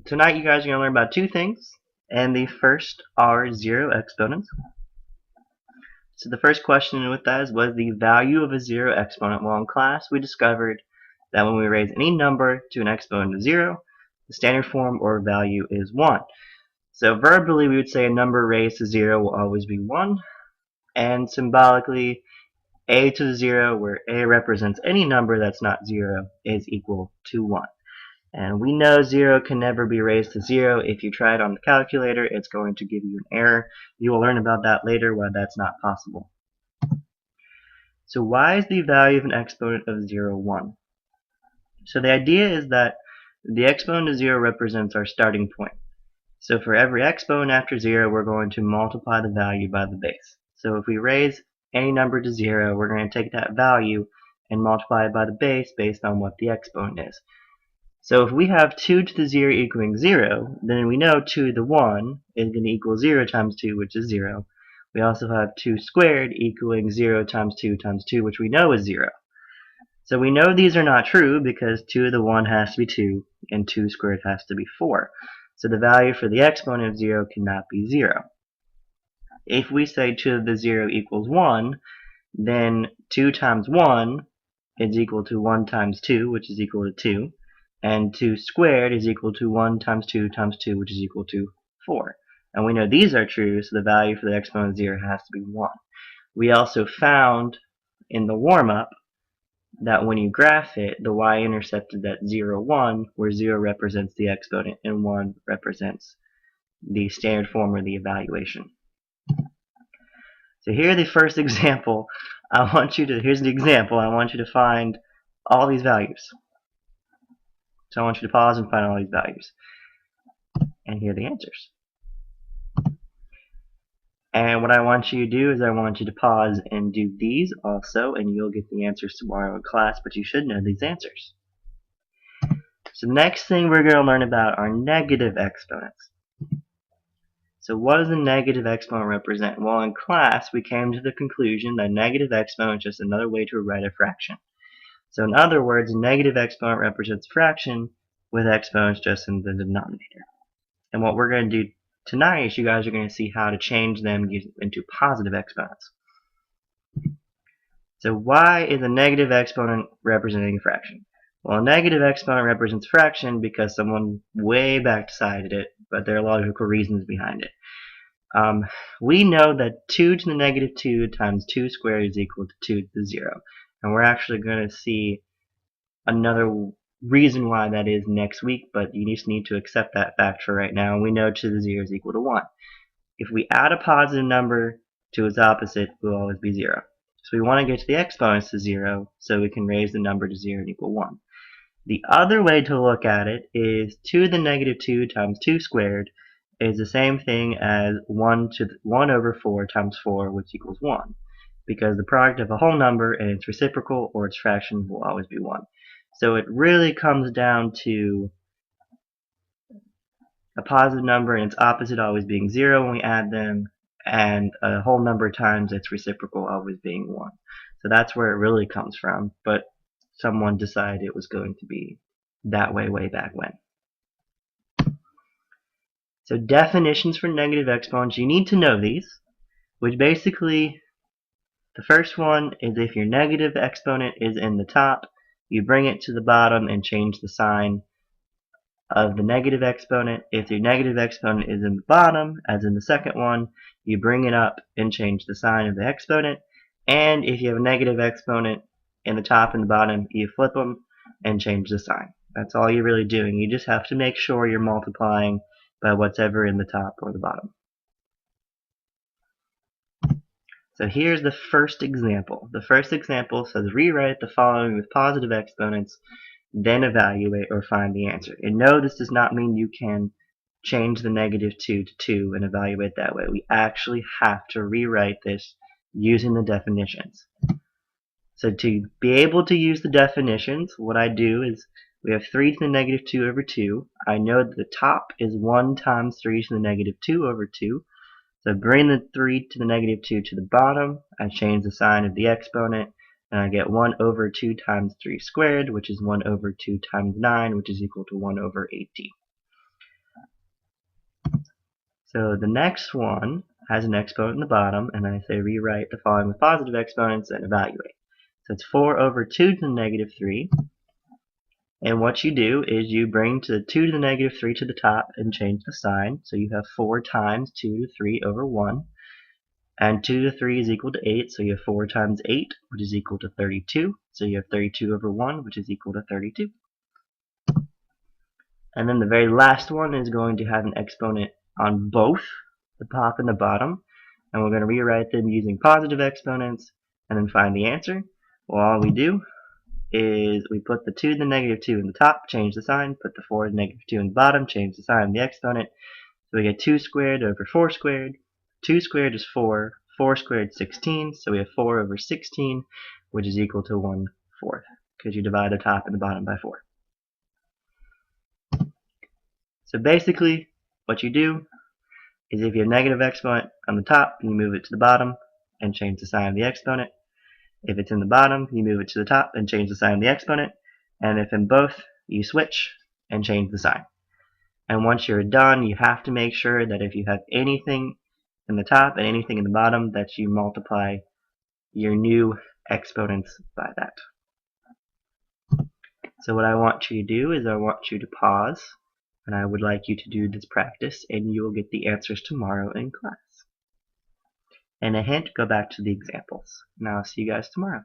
Tonight you guys are going to learn about two things, and the first are zero exponents. So the first question with that is, what is the value of a zero exponent? Well, in class we discovered that when we raise any number to an exponent of 0, the standard form or value is 1. So verbally we would say a number raised to 0 will always be 1, and symbolically a to the 0, where a represents any number that's not 0, is equal to 1. And we know 0 can never be raised to 0. If you try it on the calculator, it's going to give you an error. You will learn about that later, why that's not possible. So why is the value of an exponent of 0, 1? So the idea is that the exponent of 0 represents our starting point. So for every exponent after 0, we're going to multiply the value by the base. So if we raise any number to 0, we're going to take that value and multiply it by the base based on what the exponent is. So if we have 2 to the 0 equaling 0, then we know 2 to the 1 is going to equal 0 times 2, which is 0. We also have 2 squared equaling 0 times 2 times 2, which we know is 0. So we know these are not true because 2 to the 1 has to be 2, and 2 squared has to be 4. So the value for the exponent of 0 cannot be 0. If we say 2 to the 0 equals 1, then 2 times 1 is equal to 1 times 2, which is equal to 2. And 2 squared is equal to 1 times 2 times 2, which is equal to 4. And we know these are true, so the value for the exponent of 0 has to be 1. We also found in the warm-up that when you graph it, the y-intercept is at 0, 1, where 0 represents the exponent and 1 represents the standard form or the evaluation. So here's the first example. Here's the example. I want you to find all these values. So I want you to pause and find all these values. And here are the answers. And what I want you to do is I want you to pause and do these also, and you'll get the answers tomorrow in class, but you should know these answers. So the next thing we're going to learn about are negative exponents. So what does a negative exponent represent? Well, in class we came to the conclusion that negative exponent is just another way to write a fraction. So in other words, a negative exponent represents a fraction with exponents just in the denominator. And what we're going to do tonight is you guys are going to see how to change them into positive exponents. So why is a negative exponent representing a fraction? Well, a negative exponent represents a fraction because someone way back decided it, but there are logical reasons behind it. We know that 2 to the negative 2 times 2 squared is equal to 2 to the 0. And we're actually going to see another reason why that is next week, but you just need to accept that fact for right now. And we know 2 to the 0 is equal to 1. If we add a positive number to its opposite, it will always be 0. So we want to get to the exponents to 0 so we can raise the number to 0 and equal 1. The other way to look at it is 2 to the negative 2 times 2 squared is the same thing as 1 over 4 times 4, which equals 1. Because the product of a whole number and its reciprocal or its fraction will always be 1. So it really comes down to a positive number and its opposite always being 0 when we add them, and a whole number times its reciprocal always being 1. So that's where it really comes from, but someone decided it was going to be that way back when. So definitions for negative exponents, you need to know these, which basically, the first one is if your negative exponent is in the top, you bring it to the bottom and change the sign of the negative exponent. If your negative exponent is in the bottom, as in the second one, you bring it up and change the sign of the exponent. And if you have a negative exponent in the top and the bottom, you flip them and change the sign. That's all you're really doing. You just have to make sure you're multiplying by whatever in the top or the bottom. So here's the first example. The first example says rewrite the following with positive exponents, then evaluate or find the answer. And no, this does not mean you can change the negative 2 to 2 and evaluate that way. We actually have to rewrite this using the definitions. So to be able to use the definitions, what I do is we have 3 to the negative 2 over 2. I know that the top is 1 times 3 to the negative 2 over 2. So bring the 3 to the negative 2 to the bottom. I change the sign of the exponent, and I get 1 over 2 times 3 squared, which is 1 over 2 times 9, which is equal to 1 over 18. So the next one has an exponent in the bottom, and I say rewrite the following with positive exponents and evaluate. So it's 4 over 2 to the negative 3. And what you do is you bring to 2 to the negative 3 to the top and change the sign. So you have 4 times 2 to the 3 over 1. And 2 to the 3 is equal to 8, so you have 4 times 8, which is equal to 32. So you have 32 over 1, which is equal to 32. And then the very last one is going to have an exponent on both the top and the bottom. And we're going to rewrite them using positive exponents and then find the answer. Well, all we do is we put the 2 to the negative 2 in the top, change the sign, put the 4 to the negative 2 in the bottom, change the sign of the exponent. So we get 2 squared over 4 squared. 2 squared is 4, 4 squared is 16, so we have 4 over 16, which is equal to 1/4, because you divide the top and the bottom by 4. So basically, what you do is if you have negative exponent on the top, you move it to the bottom and change the sign of the exponent. If it's in the bottom, you move it to the top and change the sign of the exponent. And if in both, you switch and change the sign. And once you're done, you have to make sure that if you have anything in the top and anything in the bottom, that you multiply your new exponents by that. So what I want you to do is I want you to pause, and I would like you to do this practice, and you will get the answers tomorrow in class. And a hint, go back to the examples. And I'll see you guys tomorrow.